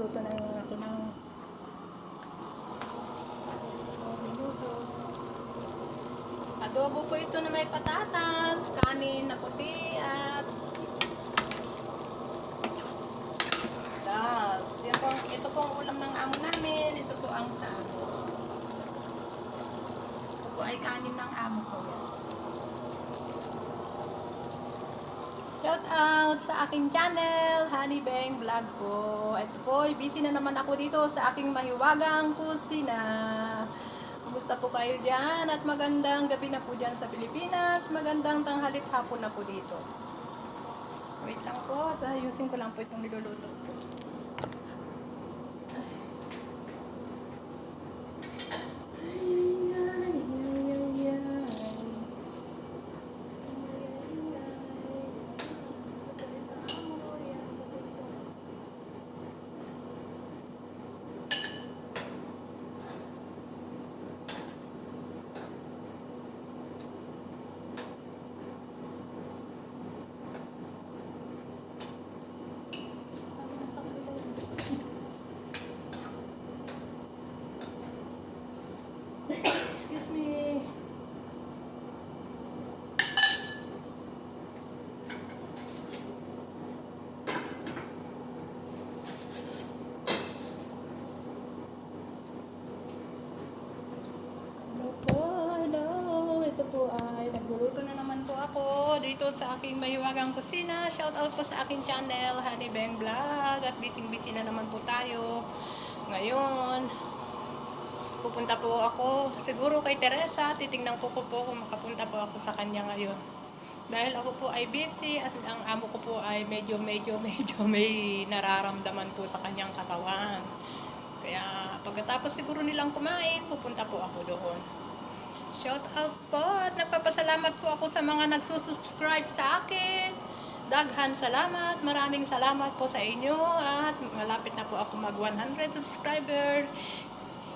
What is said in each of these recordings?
nagluluto na yung ako ng minuto. Adobo po ito na may patatas, kanin na puti at das. Ito po ang ulam ng amo namin. Ito po ang sa amo. Ito po ay kanin ng amo ko. Shout out sa aking channel, Honey Bang Vlog po. Ito po, busy na naman ako dito sa aking mahiwagang kusina. Kumusta po kayo dyan? At magandang gabi na po dyan sa Pilipinas. Magandang tanghalit hapon na po dito. Wait lang po, ayusin ko lang po itong niluluto po. Excuse me. Hello. Ito po ay nagluluto na naman po ako dito sa aking mahiwagang kusina. Shout out po sa aking channel, Honey Bang Vlog. At busy na naman po tayo. Ngayon, pupunta po ako siguro kay Teresa. Titingnan ko po kung makapunta po ako sa kanya ngayon. Dahil ako po ay busy at ang amo ko po ay medyo may nararamdaman po sa kanyang katawan. Kaya pagkatapos siguro nilang kumain, pupunta po ako doon. Shout out po at nagpapasalamat po ako sa mga nagsusubscribe sa akin. Daghan salamat, maraming salamat po sa inyo at malapit na po ako mag 100 subscriber.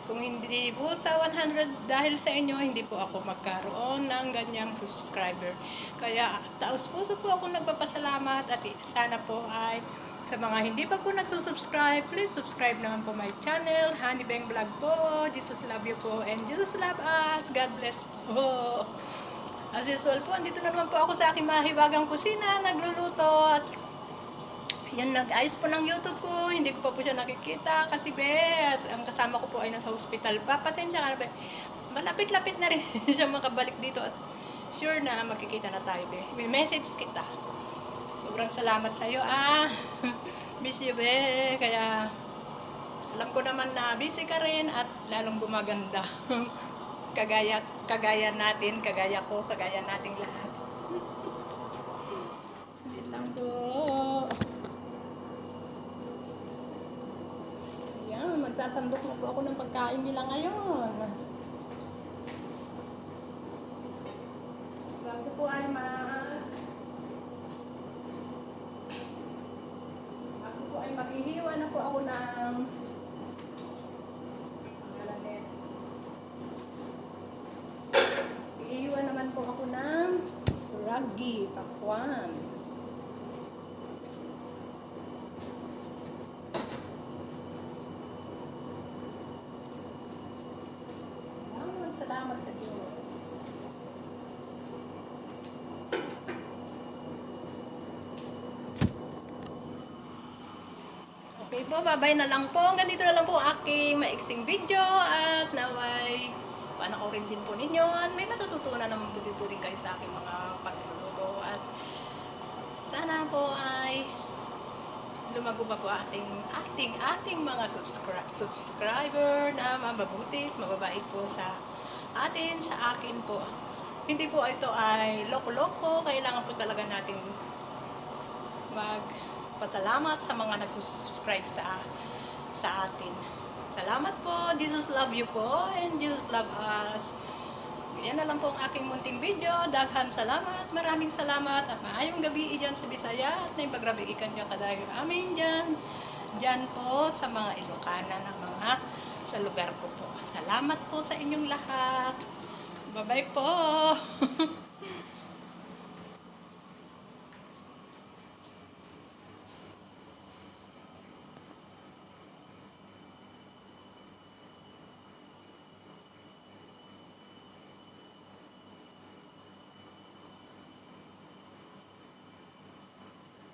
Kung hindi po sa 100 dahil sa inyo, hindi po ako magkaroon ng ganyang subscriber. Kaya taos puso po ako nagpapasalamat at sana po ay sa mga hindi pa po nagsusubscribe, please subscribe naman po my channel, Honey Bang Vlog po. Jesus love you po and Jesus love us. God bless po. As usual po, andito na naman po ako sa aking mahiwagang kusina, nagluluto at yan, nag-ayos po ng YouTube ko. Hindi ko pa po siya nakikita kasi ang kasama ko po ay nasa hospital pa. Pasensya ka na be. Malapit-lapit na rin siya makabalik dito at sure na magkikita na tayo be. May message kita. Sobrang salamat sa iyo Miss you be. Kaya alam ko naman na busy ka rin at lalong gumaganda. kagaya natin, kagaya ko, kagaya nating lahat. Hindi lang po. Magsasandok na po ako ng pagkain nila ngayon. Bago po ay maghihiwa na po ako ng hihiwa naman po ako ng ragi, pakwan. Salamat sa Diyos. Okay po, babay na lang po. Hanggang dito na lang po aking maiksing video at naway panoorin din po ninyo at may matututunan naman po din kayo sa aking mga pagluluto at sana po ay lumago pa po ating mga subscriber na mababuti, mababait po sa akin po. Hindi po ito ay loko-loko. Kailangan po talaga natin magpasalamat sa mga nag-subscribe sa atin. Salamat po. Jesus love you po and Jesus love us. Yan na lang po ang aking munting video. Daghan salamat. Maraming salamat at maayong gabi dyan sa Bisaya at na ipagrabi ikan nyo kadayo amin dyan. Dyan po sa mga Ilocana na mga sa lugar ko po. Salamat po sa inyong lahat. Bye-bye po.